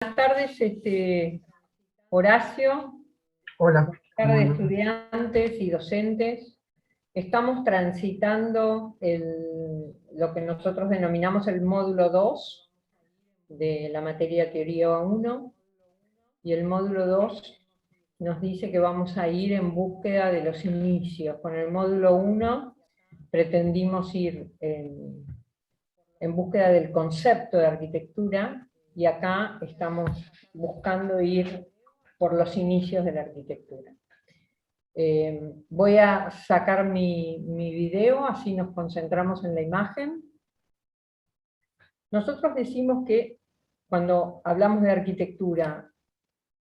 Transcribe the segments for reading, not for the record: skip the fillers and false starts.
Buenas tardes, Horacio. Hola. Buenas tardes, estudiantes y docentes. Estamos transitando lo que nosotros denominamos el módulo 2 de la materia Teoría 1, y el módulo 2 nos dice que vamos a ir en búsqueda de los inicios. Con el módulo 1 pretendimos ir en búsqueda del concepto de arquitectura, y acá estamos buscando ir por los inicios de la arquitectura. Voy a sacar mi video, así nos concentramos en la imagen. Nosotros decimos que cuando hablamos de arquitectura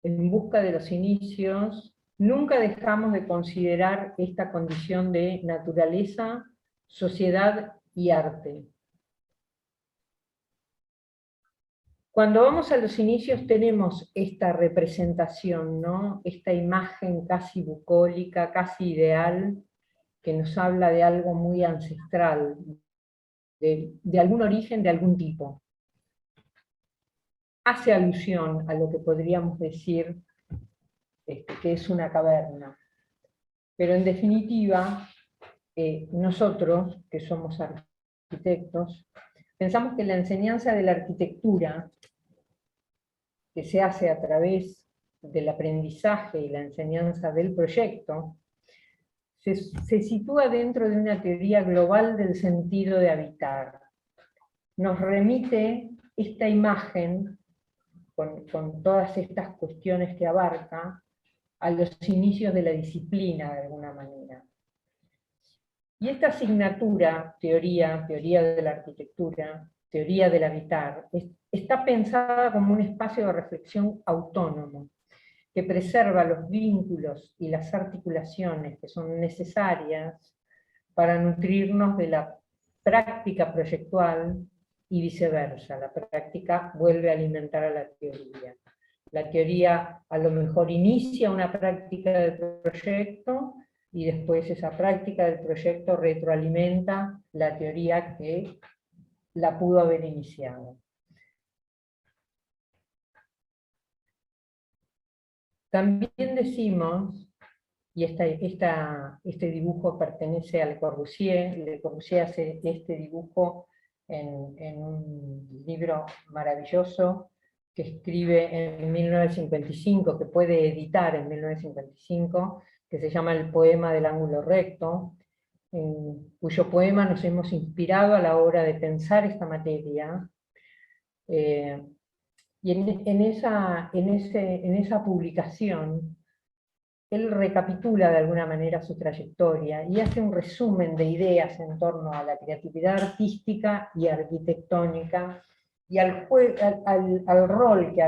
en busca de los inicios, nunca dejamos de considerar esta condición de naturaleza, sociedad y arte. Cuando vamos a los inicios tenemos esta representación, ¿no? Esta imagen casi bucólica, casi ideal, que nos habla de algo muy ancestral, de algún origen, de algún tipo. Hace alusión a lo que podríamos decir que es una caverna. Pero en definitiva, nosotros, que somos arquitectos, pensamos que la enseñanza de la arquitectura, que se hace a través del aprendizaje y la enseñanza del proyecto, se sitúa dentro de una teoría global del sentido de habitar. Nos remite esta imagen, con todas estas cuestiones que abarca, a los inicios de la disciplina de alguna manera. Y esta asignatura, teoría de la arquitectura, teoría del habitar, está pensada como un espacio de reflexión autónomo, que preserva los vínculos y las articulaciones que son necesarias para nutrirnos de la práctica proyectual y viceversa. La práctica vuelve a alimentar a la teoría. La teoría a lo mejor inicia una práctica del proyecto, y después esa práctica del proyecto retroalimenta la teoría que la pudo haber iniciado. También decimos, y este dibujo pertenece a Le Corbusier. Le Corbusier hace este dibujo en un libro maravilloso que escribe en 1955, que puede editar en 1955, que se llama El poema del ángulo recto, en cuyo poema nos hemos inspirado a la hora de pensar esta materia. Y en esa publicación, él recapitula de alguna manera su trayectoria y hace un resumen de ideas en torno a la creatividad artística y arquitectónica, y al rol que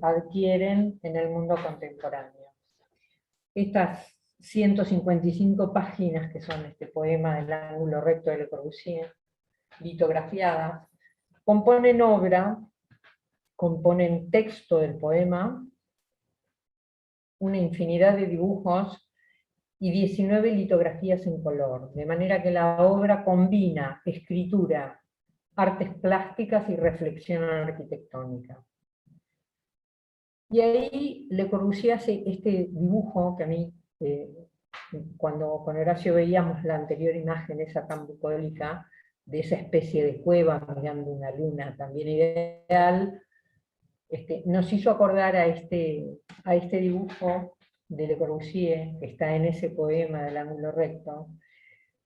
adquieren en el mundo contemporáneo. Estas 155 páginas que son este poema del ángulo recto de Le Corbusier, litografiadas, componen obra, componen texto del poema, una infinidad de dibujos y 19 litografías en color, de manera que la obra combina escritura, artes plásticas y reflexión arquitectónica. Y ahí Le Corbusier hace este dibujo que a mí, cuando con Horacio veíamos la anterior imagen, esa tan bucólica, de esa especie de cueva mirando una luna también ideal, nos hizo acordar a este dibujo de Le Corbusier, que está en ese poema del ángulo recto,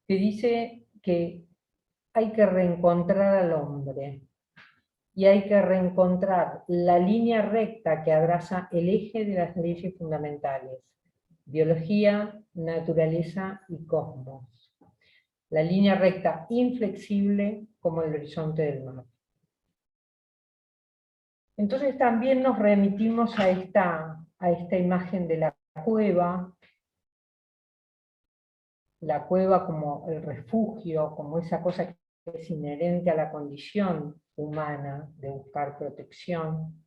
que dice que hay que reencontrar al hombre, y hay que reencontrar la línea recta que abraza el eje de las leyes fundamentales: biología, naturaleza y cosmos. La línea recta inflexible como el horizonte del mar. Entonces también nos remitimos a esta imagen de la cueva como el refugio, como esa cosa que es inherente a la condición humana de buscar protección,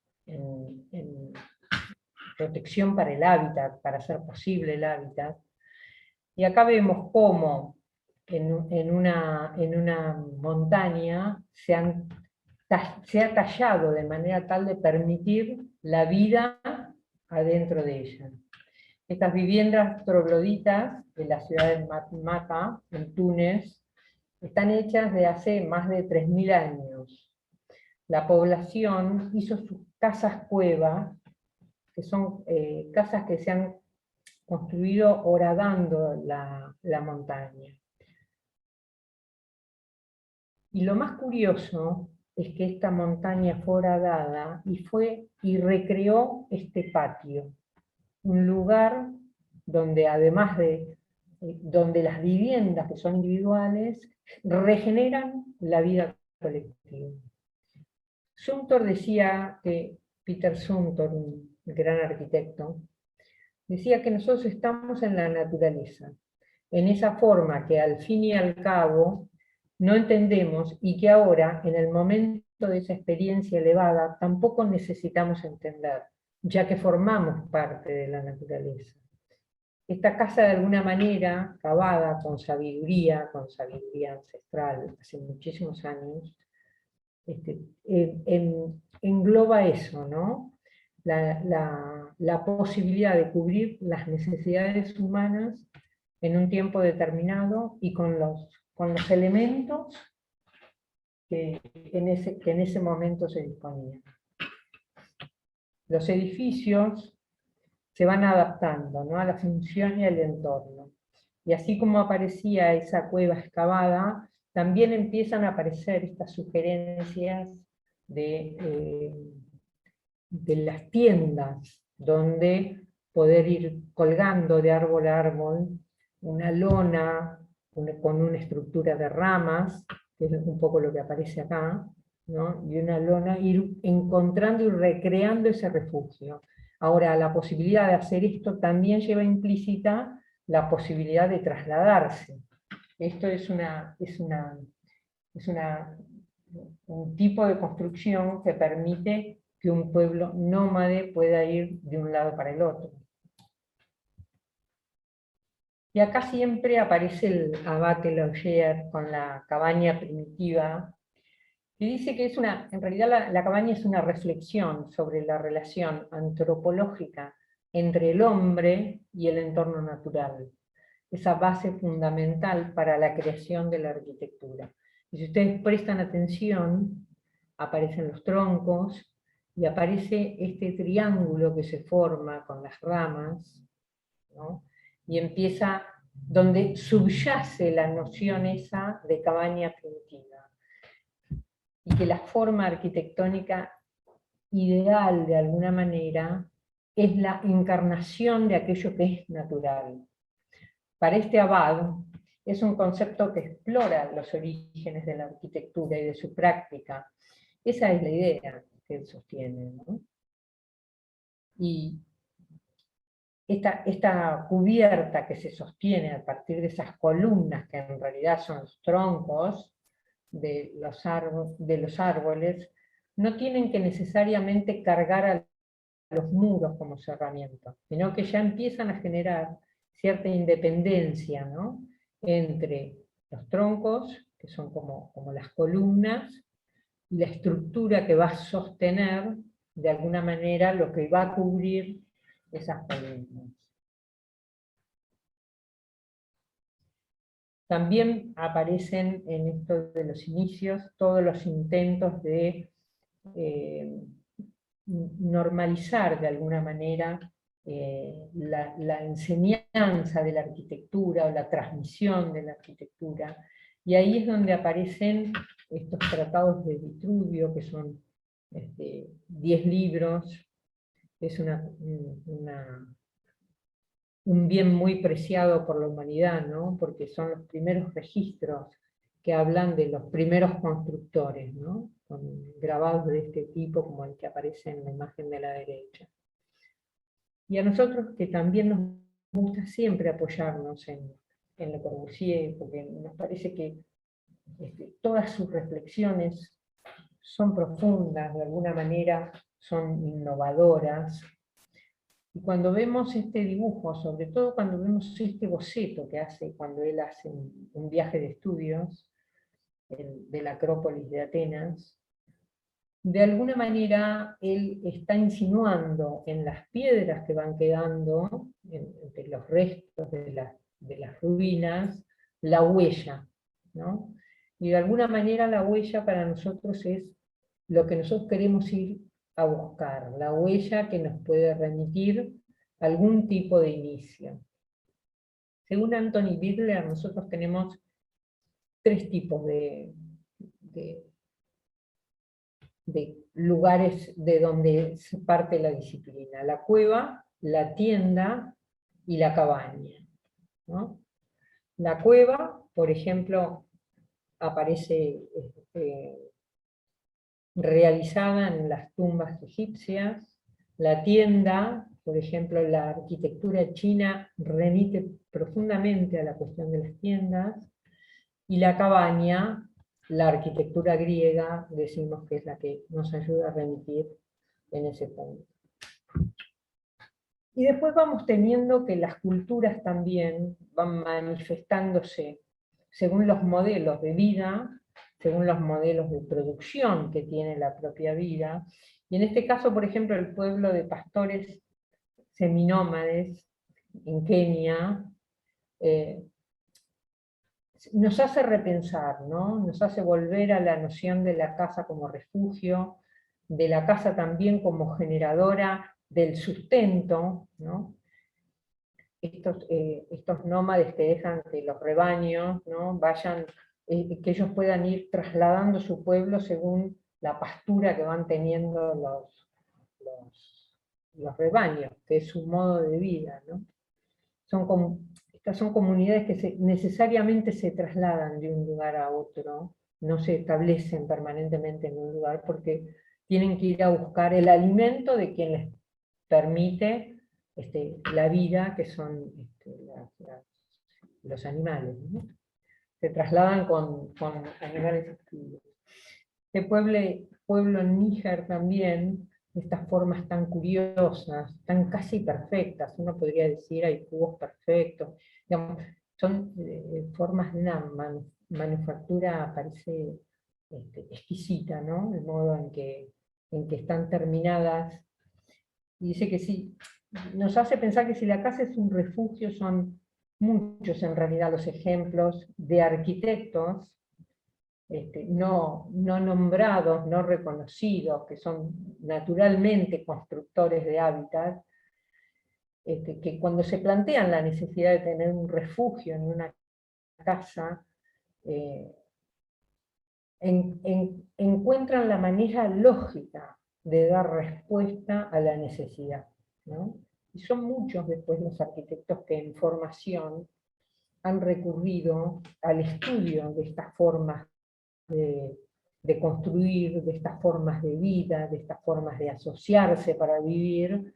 protección para el hábitat, para hacer posible el hábitat. Y acá vemos cómo en una montaña se han se ha tallado de manera tal de permitir la vida adentro de ella. Estas viviendas trogloditas de la ciudad de Matmata, en Túnez, están hechas de hace más de 3000 años. La población hizo sus casas cueva, que son casas que se han construido horadando la montaña. Y lo más curioso es que esta montaña fue horadada y recreó este patio, un lugar donde además de donde las viviendas que son individuales regeneran la vida colectiva. Zumthor decía que, Peter Zumthor, un gran arquitecto, decía que nosotros estamos en la naturaleza, en esa forma que al fin y al cabo no entendemos y que ahora, en el momento de esa experiencia elevada, tampoco necesitamos entender, ya que formamos parte de la naturaleza. Esta casa, de alguna manera, cavada con sabiduría ancestral, hace muchísimos años, engloba eso, ¿no? La posibilidad de cubrir las necesidades humanas en un tiempo determinado y con los elementos que en ese momento se disponían. Los edificios se van adaptando, ¿no?, a la función y al entorno. Y así como aparecía esa cueva excavada, también empiezan a aparecer estas sugerencias de las tiendas, donde poder ir colgando de árbol a árbol una lona con una estructura de ramas, que es un poco lo que aparece acá, ¿no?, y una lona, ir encontrando y recreando ese refugio. Ahora, la posibilidad de hacer esto también lleva implícita la posibilidad de trasladarse. Esto es un tipo de construcción que permite que un pueblo nómade pueda ir de un lado para el otro. Y acá siempre aparece el abate Laurier con la cabaña primitiva, que dice que en realidad la cabaña es una reflexión sobre la relación antropológica entre el hombre y el entorno natural, esa base fundamental para la creación de la arquitectura. Y si ustedes prestan atención, aparecen los troncos, y aparece este triángulo que se forma con las ramas, ¿no?, y empieza donde subyace la noción esa de cabaña primitiva. Y que la forma arquitectónica ideal, de alguna manera, es la encarnación de aquello que es natural. Para este abad, es un concepto que explora los orígenes de la arquitectura y de su práctica. Esa es la idea que él sostiene, ¿no? Y esta cubierta que se sostiene a partir de esas columnas, que en realidad son los troncos de los árboles, no tienen que necesariamente cargar a los muros como cerramiento, sino que ya empiezan a generar cierta independencia, ¿no?, entre los troncos, que son como las columnas, y la estructura que va a sostener, de alguna manera, lo que va a cubrir esas columnas. También aparecen en esto de los inicios todos los intentos de normalizar de alguna manera la enseñanza de la arquitectura o la transmisión de la arquitectura, y ahí es donde aparecen estos tratados de Vitruvio, que son 10 libros, es un bien muy preciado por la humanidad, ¿no?, porque son los primeros registros que hablan de los primeros constructores, ¿no?, con grabados de este tipo como el que aparece en la imagen de la derecha. Y a nosotros, que también nos gusta siempre apoyarnos en Le Corbusier, porque nos parece que todas sus reflexiones son profundas, de alguna manera son innovadoras. Y cuando vemos este dibujo, sobre todo cuando vemos este boceto que hace cuando él hace un viaje de estudios de la Acrópolis de Atenas, de alguna manera él está insinuando en las piedras que van quedando, entre los restos de las ruinas, la huella, ¿no? Y de alguna manera la huella para nosotros es lo que nosotros queremos ir a buscar, la huella que nos puede remitir algún tipo de inicio. Según Anthony Bidler, nosotros tenemos tres tipos de lugares de donde se parte la disciplina: la cueva, la tienda y la cabaña, ¿no? La cueva, por ejemplo, aparece realizada en las tumbas egipcias. La tienda, por ejemplo, la arquitectura china remite profundamente a la cuestión de las tiendas, y la cabaña, la arquitectura griega, decimos que es la que nos ayuda a remitir en ese punto. Y después vamos teniendo que las culturas también van manifestándose según los modelos de vida, según los modelos de producción que tiene la propia vida. Y en este caso, por ejemplo, el pueblo de pastores seminómades en Kenia, nos hace repensar, ¿no? Nos hace volver a la noción de la casa como refugio, de la casa también como generadora del sustento, ¿no? Estos nómades que dejan que los rebaños, ¿no?, vayan, que ellos puedan ir trasladando su pueblo según la pastura que van teniendo los rebaños, que es su modo de vida, ¿no? Estas son comunidades que necesariamente se trasladan de un lugar a otro, no se establecen permanentemente en un lugar, porque tienen que ir a buscar el alimento de quien les permite la vida, que son los animales, ¿no? Se trasladan con animales activos. Este pueblo en Níger también, estas formas tan curiosas, tan casi perfectas, uno podría decir, hay cubos perfectos, digamos, son formas de una manufactura, parece exquisita, ¿no? El modo en que están terminadas. Y dice que sí, nos hace pensar que si la casa es un refugio, son muchos en realidad los ejemplos de arquitectos no nombrados, no reconocidos, que son naturalmente constructores de hábitat, que cuando se plantean la necesidad de tener un refugio en una casa, encuentran la manera lógica de dar respuesta a la necesidad, ¿no? Y son muchos después los arquitectos que en formación han recurrido al estudio de estas formas de construir, de estas formas de vida, de estas formas de asociarse para vivir,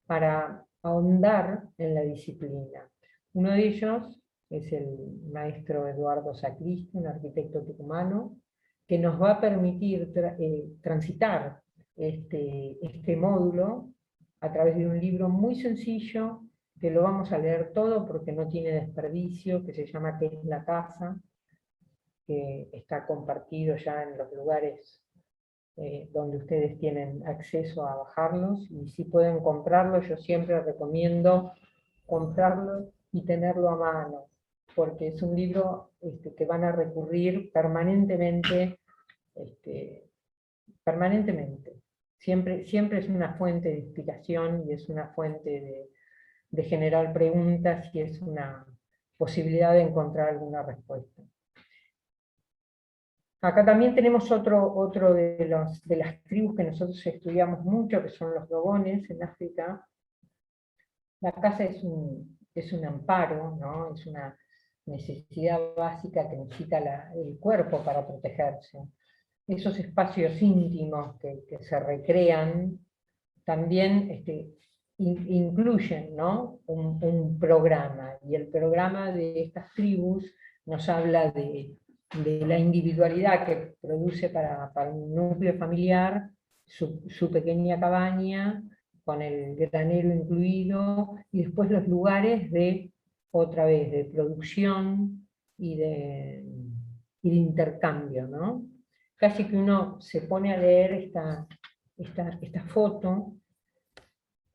para ahondar en la disciplina. Uno de ellos es el maestro Eduardo Sacristi, un arquitecto tucumano, que nos va a permitir transitar este módulo a través de un libro muy sencillo, que lo vamos a leer todo porque no tiene desperdicio, que se llama ¿Qué es la casa?, que está compartido ya en los lugares donde ustedes tienen acceso a bajarlos, y si pueden comprarlo, yo siempre recomiendo comprarlo y tenerlo a mano, porque es un libro que van a recurrir permanentemente, siempre es una fuente de inspiración, y es una fuente de generar preguntas, y es una posibilidad de encontrar alguna respuesta. Acá también tenemos otro de las tribus que nosotros estudiamos mucho, que son los dogones en África. La casa es un amparo, ¿no? Es una necesidad básica que necesita el cuerpo para protegerse. Esos espacios íntimos que se recrean también incluyen, ¿no?, un programa, y el programa de estas tribus nos habla de la individualidad que produce para un núcleo familiar su pequeña cabaña, con el granero incluido, y después los lugares otra vez, de producción y de intercambio, ¿no? casi que uno se pone a leer esta foto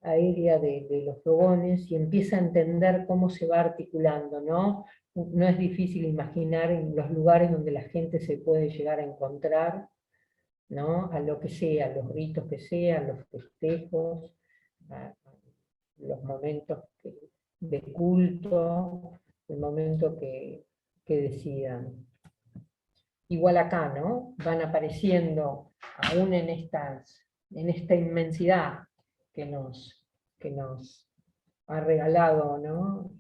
aérea de los fogones y empieza a entender cómo se va articulando, ¿no? No es difícil imaginar en los lugares donde la gente se puede llegar a encontrar, ¿no? A lo que sea, los ritos que sean, los festejos, a los momentos de culto, el momento que decidan. Igual acá, ¿no? Van apareciendo, aún en esta inmensidad que nos ha regalado, ¿no?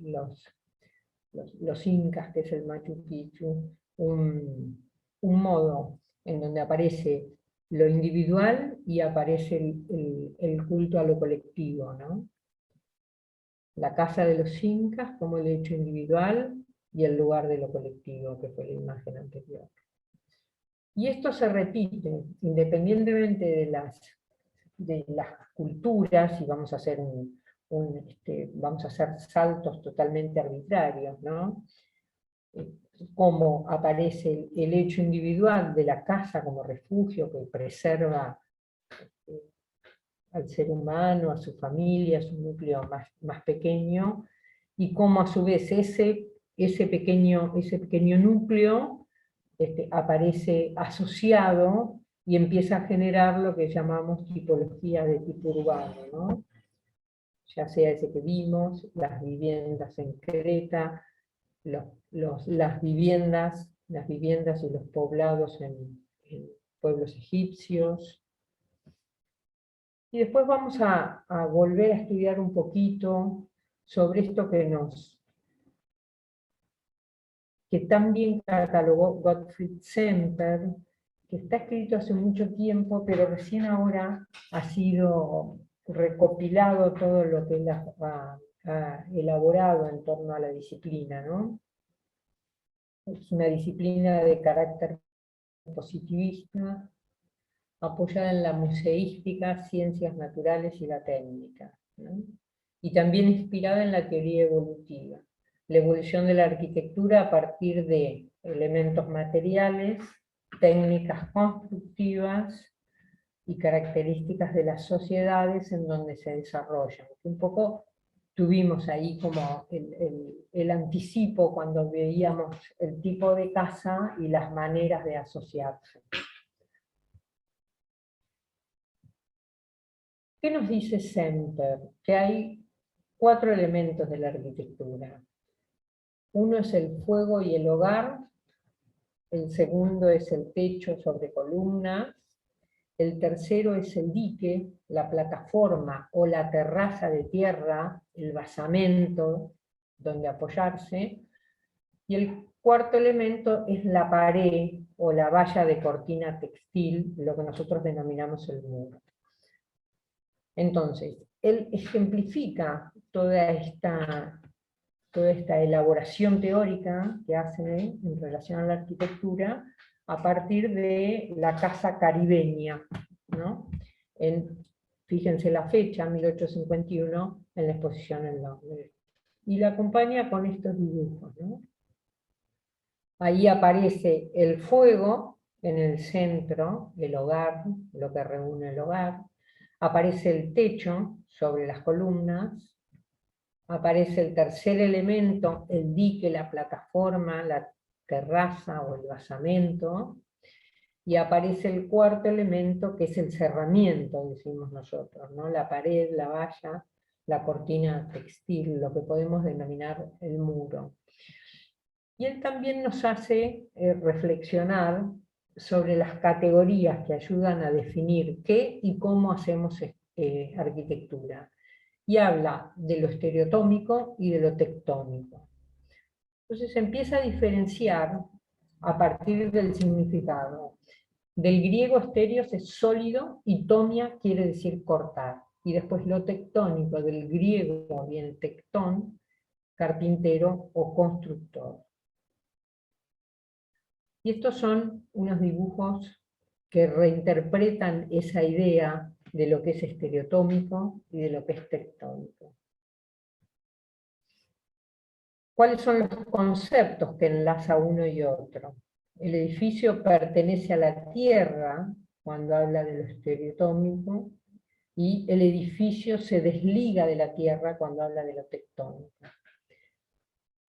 los incas, que es el Machu Picchu, un modo en donde aparece lo individual y aparece el culto a lo colectivo, ¿no? La casa de los incas como el hecho individual y el lugar de lo colectivo, que fue la imagen anterior. Y esto se repite, independientemente de las culturas, y vamos a hacer vamos a hacer saltos totalmente arbitrarios, ¿no? Cómo aparece el hecho individual de la casa como refugio que preserva al ser humano, a su familia, a su núcleo más pequeño, y cómo a su vez ese pequeño núcleo aparece asociado y empieza a generar lo que llamamos tipología de tipo urbano, ¿no? Ya sea ese que vimos, las viviendas en Creta, las viviendas y los poblados en pueblos egipcios. Y después vamos a volver a estudiar un poquito sobre esto que también catalogó Gottfried Semper, que está escrito hace mucho tiempo, pero recién ahora ha sido recopilado todo lo que él ha elaborado en torno a la disciplina, ¿no? Es una disciplina de carácter positivista, apoyada en la museística, ciencias naturales y la técnica, ¿no? Y también inspirada en la teoría evolutiva. La evolución de la arquitectura a partir de elementos materiales, técnicas constructivas y características de las sociedades en donde se desarrollan. Un poco tuvimos ahí como el anticipo cuando veíamos el tipo de casa y las maneras de asociarse. ¿Qué nos dice Semper? Que hay 4 elementos de la arquitectura. Uno es el fuego y el hogar, el segundo es el techo sobre columnas, el tercero es el dique, la plataforma o la terraza de tierra, el basamento donde apoyarse, y el cuarto elemento es la pared o la valla de cortina textil, lo que nosotros denominamos el muro. Entonces, él ejemplifica toda esta elaboración teórica que hace en relación a la arquitectura a partir de la casa caribeña, ¿no? Fíjense la fecha, 1851, en la exposición en Londres. Y la acompaña con estos dibujos, ¿no? Ahí aparece el fuego en el centro, el hogar, lo que reúne el hogar. Aparece el techo sobre las columnas, aparece el tercer elemento, el dique, la plataforma, la terraza o el basamento, y aparece el cuarto elemento que es el cerramiento, decimos nosotros, ¿no? La pared, la valla, la cortina textil, lo que podemos denominar el muro. Y él también nos hace reflexionar sobre las categorías que ayudan a definir qué y cómo hacemos arquitectura. Y habla de lo estereotómico y de lo tectónico. Entonces empieza a diferenciar a partir del significado. Del griego estéreos es sólido y tomia quiere decir cortar. Y después lo tectónico, del griego viene tectón, carpintero o constructor. Y estos son unos dibujos que reinterpretan esa idea de lo que es estereotómico y de lo que es tectónico. ¿Cuáles son los conceptos que enlaza uno y otro? El edificio pertenece a la tierra, cuando habla de lo estereotómico, y el edificio se desliga de la tierra cuando habla de lo tectónico.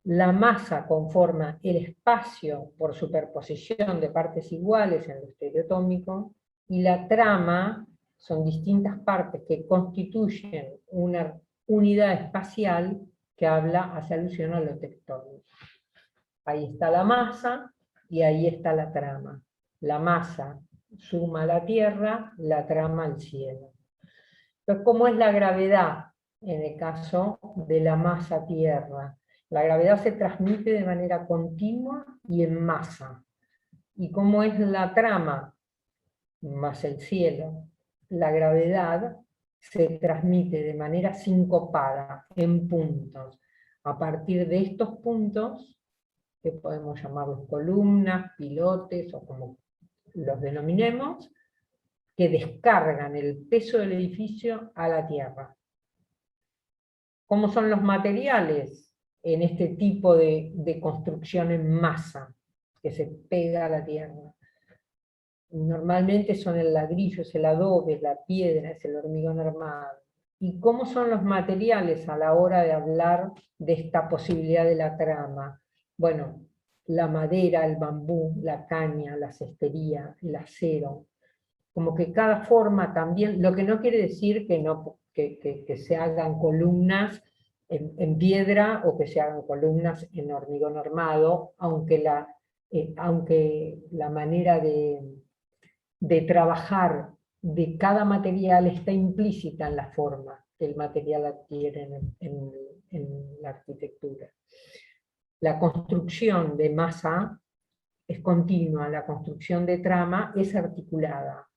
La masa conforma el espacio por superposición de partes iguales en lo estereotómico, y la trama son distintas partes que constituyen una unidad espacial que hace alusión a lo tectónico. Ahí está la masa y ahí está la trama. La masa suma a la tierra, la trama al cielo. Entonces, ¿cómo es la gravedad en el caso de la masa tierra? La gravedad se transmite de manera continua y en masa. ¿Y cómo es la trama? Más el cielo. La gravedad se transmite de manera sincopada, en puntos. A partir de estos puntos, que podemos llamarlos columnas, pilotes o como los denominemos, que descargan el peso del edificio a la tierra. ¿Cómo son los materiales en este tipo de construcción en masa que se pega a la tierra? Normalmente son el ladrillo, es el adobe, es la piedra, es el hormigón armado. ¿Y cómo son los materiales a la hora de hablar de esta posibilidad de la trama? Bueno, la madera, el bambú, la caña, la cestería, el acero. Como que cada forma también, lo que no quiere decir que se hagan columnas en piedra o que se hagan columnas en hormigón armado, aunque la manera de trabajar de cada material está implícita en la forma que el material adquiere en la arquitectura. La construcción de masa es continua, la construcción de trama es articulada,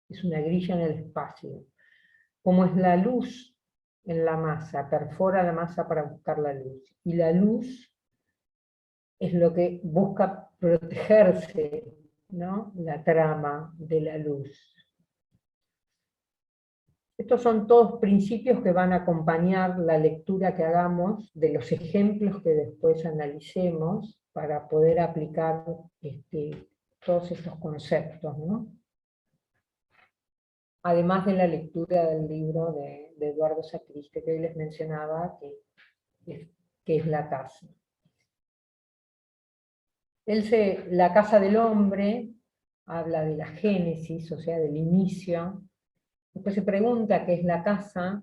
es una grilla en el espacio. Como es la luz en la masa, perfora la masa para buscar la luz, y la luz es lo que busca protegerse, ¿no? La trama de la luz. Estos son todos principios que van a acompañar la lectura que hagamos de los ejemplos que después analicemos para poder aplicar todos estos conceptos, ¿no? Además de la lectura del libro de Eduardo Sacriste que hoy les mencionaba, que es La casa. La casa del hombre habla de la génesis, o sea, del inicio. Después se pregunta qué es la casa,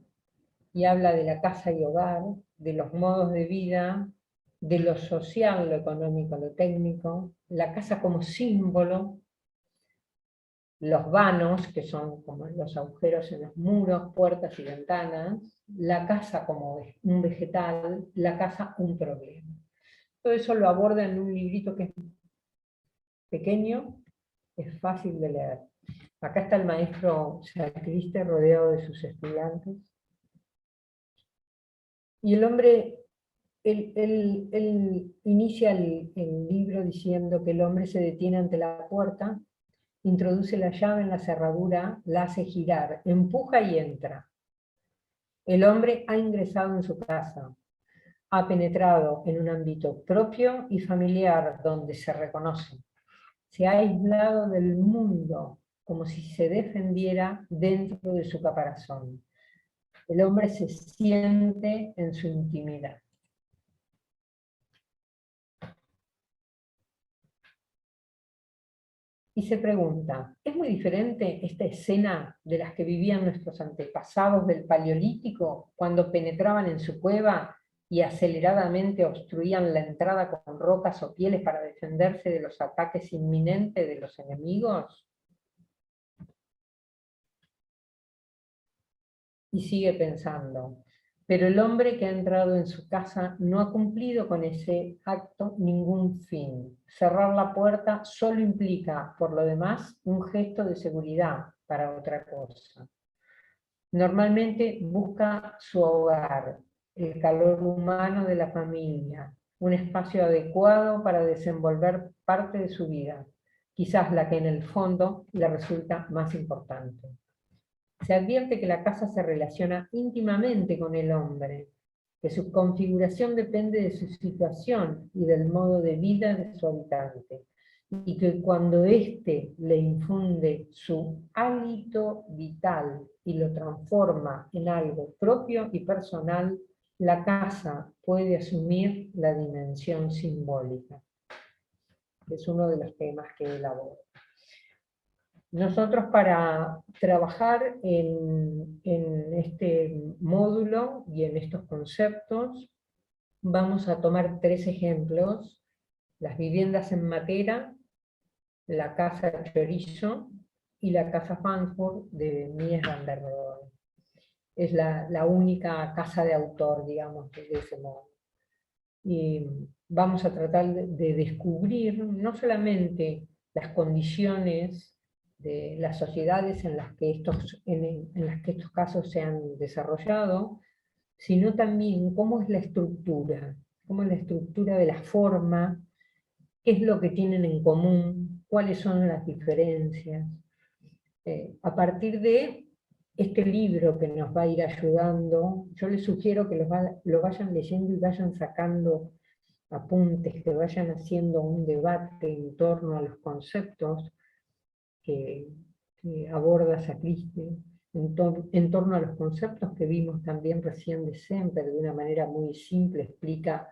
y habla de la casa y hogar, de los modos de vida, de lo social, lo económico, lo técnico, la casa como símbolo, los vanos, que son como los agujeros en los muros, puertas y ventanas, la casa como un vegetal, la casa un problema. Todo eso lo aborda en un librito que es pequeño, es fácil de leer. Acá está el maestro Sacriste rodeado de sus estudiantes. Y el hombre, él inicia el libro diciendo que el hombre se detiene ante la puerta, introduce la llave en la cerradura, la hace girar, empuja y entra. El hombre ha ingresado en su casa, ha penetrado en un ámbito propio y familiar donde se reconoce. Se ha aislado del mundo como si se defendiera dentro de su caparazón. El hombre se siente en su intimidad. Y se pregunta, ¿es muy diferente esta escena de las que vivían nuestros antepasados del Paleolítico cuando penetraban en su cueva y aceleradamente obstruían la entrada con rocas o pieles para defenderse de los ataques inminentes de los enemigos? Y sigue pensando, pero el hombre que ha entrado en su casa no ha cumplido con ese acto ningún fin. Cerrar la puerta solo implica, por lo demás, un gesto de seguridad para otra cosa. Normalmente busca su hogar, el calor humano de la familia, un espacio adecuado para desenvolver parte de su vida, quizás la que en el fondo le resulta más importante. Se advierte que la casa se relaciona íntimamente con el hombre, que su configuración depende de su situación y del modo de vida de su habitante. y que cuando éste le infunde su hálito vital y lo transforma en algo propio y personal, la casa puede asumir la dimensión simbólica. Es uno de los temas que elaboro. Nosotros, para trabajar en este módulo y en estos conceptos, vamos a tomar 3 ejemplos: las viviendas en Matera, la casa Chorizo y la casa Frankfurt de Mies van der Rohe. Es la única casa de autor, digamos, de ese modo. Y vamos a tratar de descubrir no solamente las condiciones de las sociedades en las que estos casos se han desarrollado, sino también cómo es la estructura de la forma, qué es lo que tienen en común, cuáles son las diferencias. A partir de este libro que nos va a ir ayudando, yo les sugiero que lo vayan leyendo y vayan sacando apuntes, que vayan haciendo un debate en torno a los conceptos que aborda Sacristi, en torno a los conceptos que vimos también recién de Semper, de una manera muy simple explica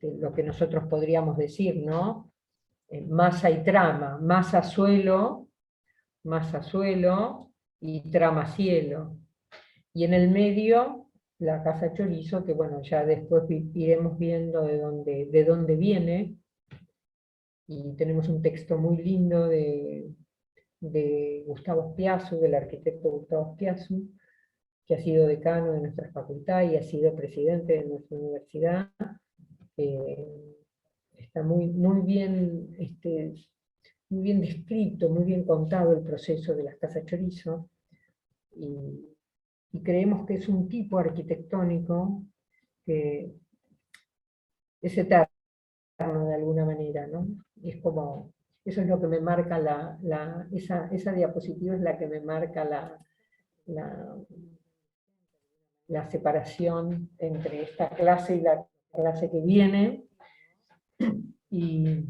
lo que nosotros podríamos decir, ¿no? Masa y trama, masa-suelo y trama-cielo. Y en el medio, la casa Chorizo, que bueno, ya después iremos viendo de dónde viene, y tenemos un texto muy lindo de Gustavo Spiazzu, del arquitecto Gustavo Spiazzu, que ha sido decano de nuestra facultad y ha sido presidente de nuestra universidad. Está muy bien, muy bien descrito, muy bien contado el proceso de las casas Chorizo, y creemos que es un tipo arquitectónico que es eterno de alguna manera, ¿no? Es como, eso es lo que me marca esa diapositiva es la que me marca la separación entre esta clase y la clase que viene. Y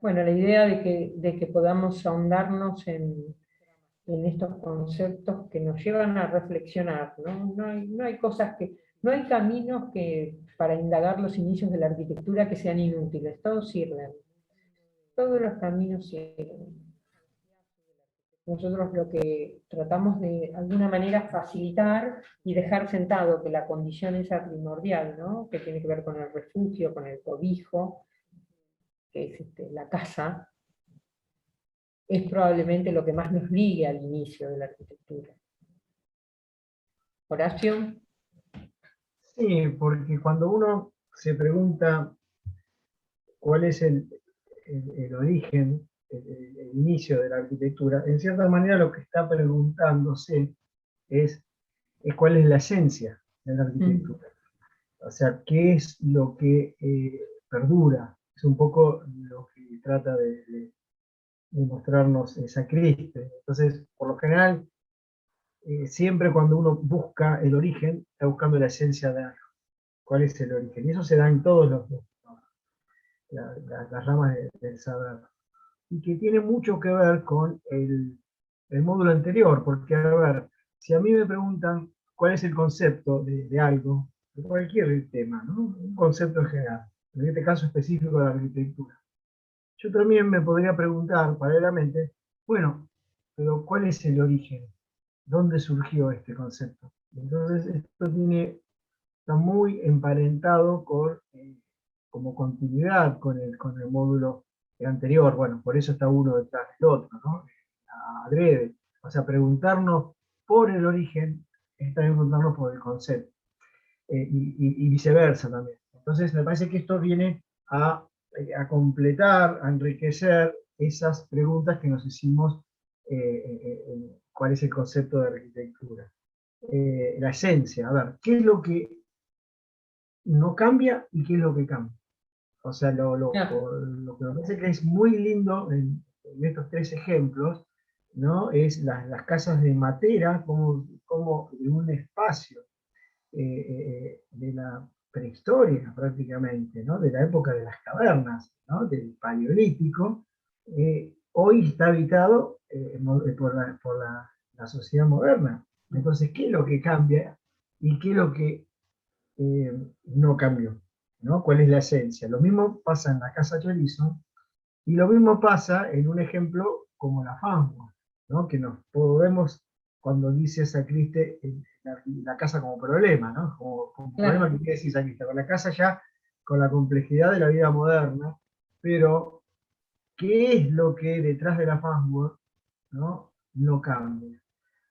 bueno, la idea de que podamos ahondarnos en estos conceptos que nos llevan a reflexionar, ¿no? No hay cosas no hay caminos para indagar los inicios de la arquitectura que sean inútiles, todos sirven, todos los caminos sirven. Nosotros lo que tratamos de alguna manera facilitar y dejar sentado que la condición esa primordial, ¿no? Que tiene que ver con el refugio, con el cobijo, que es la casa, es probablemente lo que más nos ligue al inicio de la arquitectura. Horacio. Sí, porque cuando uno se pregunta cuál es el origen, el inicio de la arquitectura, en cierta manera lo que está preguntándose es cuál es la esencia de la arquitectura. O sea, qué es lo que perdura. Es un poco lo que trata de mostrarnos Sacristi. Entonces, por lo general, siempre cuando uno busca el origen, está buscando la esencia de algo. ¿Cuál es el origen? Y eso se da en todas las ramas del saber. Y que tiene mucho que ver con el módulo anterior, porque a ver, si a mí me preguntan cuál es el concepto de algo, de cualquier tema, ¿no? Un concepto en general, en este caso específico de la arquitectura, yo también me podría preguntar paralelamente, bueno, pero ¿cuál es el origen? ¿Dónde surgió este concepto? Entonces esto está muy emparentado con, como continuidad con el módulo anterior. Bueno, por eso está uno detrás del otro, ¿no? Adrede. O sea, preguntarnos por el origen es también preguntarnos por el concepto. Y viceversa también. Entonces me parece que esto viene a completar, a enriquecer esas preguntas que nos hicimos, cuál es el concepto de arquitectura. La esencia, a ver, ¿qué es lo que no cambia y qué es lo que cambia? O sea, lo que me parece que es muy lindo en estos 3 ejemplos, ¿no? Es las casas de Matera, como de un espacio de prehistoria prácticamente, ¿no? De la época de las cavernas, ¿no? Del Paleolítico, hoy está habitado por la sociedad moderna. Entonces, ¿qué es lo que cambia y qué es lo que no cambió? ¿No? ¿Cuál es la esencia? Lo mismo pasa en la Casa Chorizo y lo mismo pasa en un ejemplo como la Fangua, ¿no? Que nos podemos, cuando dice Sacriste, la casa como problema, ¿no? Como Claro. problema que quiere decir Sacriste, con la casa ya con la complejidad de la vida moderna, pero ¿qué es lo que detrás de la Fangua, ¿no? No cambia?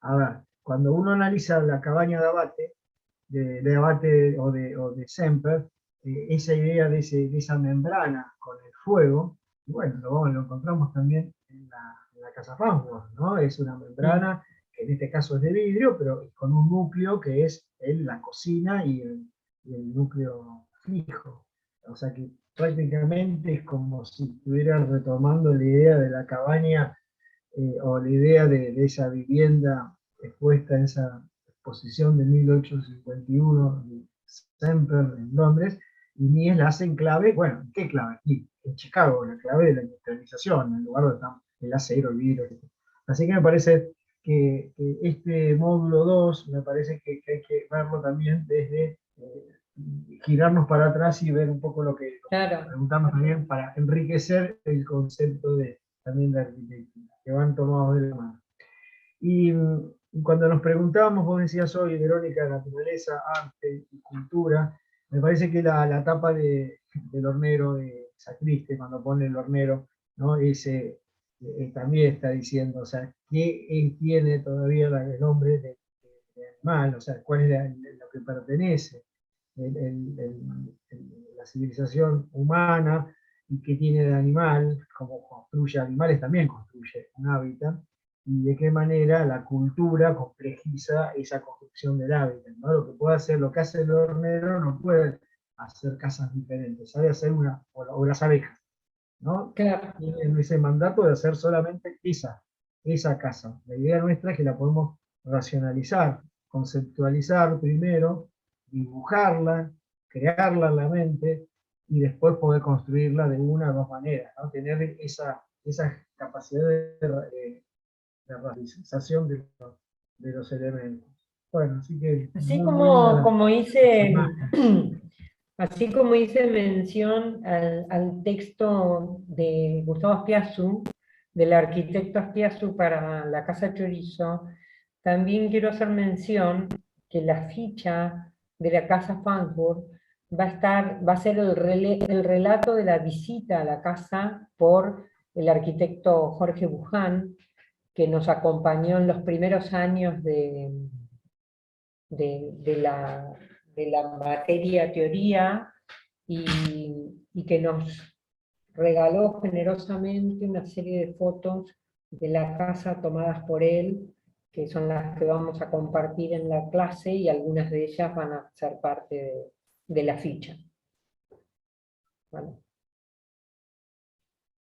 A ver, cuando uno analiza la cabaña de Abate o de Semper, esa idea de esa membrana con el fuego, y bueno, lo encontramos también en la Casa Fangua, ¿no? Es una membrana que en este caso es de vidrio, pero con un núcleo que es la cocina y el núcleo fijo. O sea que prácticamente es como si estuvieran retomando la idea de la cabaña o la idea de esa vivienda expuesta en esa exposición de 1851 de Semper en Londres, y Mies la hace en clave, bueno, ¿qué clave? Aquí, en Chicago, la clave de la industrialización, en el lugar donde está el acero, el vidrio. Así que me parece que este módulo 2, me parece que hay que verlo también desde girarnos para atrás y ver un poco lo que Claro. preguntarnos también para enriquecer el concepto también de arquitectura, que van tomados de la mano. Y cuando nos preguntábamos, vos decías hoy, Verónica, naturaleza, arte y cultura, me parece que la tapa del hornero de Sacriste, cuando pone el hornero, ¿no? Ese también está diciendo, o sea, ¿qué tiene todavía el hombre de animal? O sea, ¿cuál es lo que pertenece? La civilización humana y qué tiene de animal, cómo construye animales, también construye un hábitat, y de qué manera la cultura complejiza esa construcción del hábitat, ¿no? Lo que puede hacer, lo que hace el hornero no puede hacer casas diferentes, sabe hacer una, o las abejas, ¿no? Claro. Tienen ese mandato de hacer solamente esa casa. La idea nuestra es que la podemos racionalizar, conceptualizar primero, dibujarla, crearla en la mente y después poder construirla de una o dos maneras, ¿no? Tener esa capacidad de racionalización de los elementos. Bueno, así que Así muy, muy linda como la hice, imagen. así como hice mención al texto de Gustavo Aspiazu, del arquitecto Aspiazu para la Casa Chorizo, también quiero hacer mención que la ficha de la Casa Frankfurt va a ser el relato de la visita a la casa por el arquitecto Jorge Buján, que nos acompañó en los primeros años de la materia teoría y que nos regaló generosamente una serie de fotos de la casa tomadas por él, que son las que vamos a compartir en la clase y algunas de ellas van a ser parte de la ficha. ¿Vale?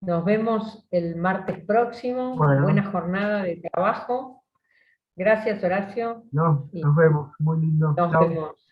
Nos vemos el martes próximo. Bueno, Buena jornada de trabajo. Gracias, Horacio. nos vemos. Muy lindo. Nos Chao. vemos.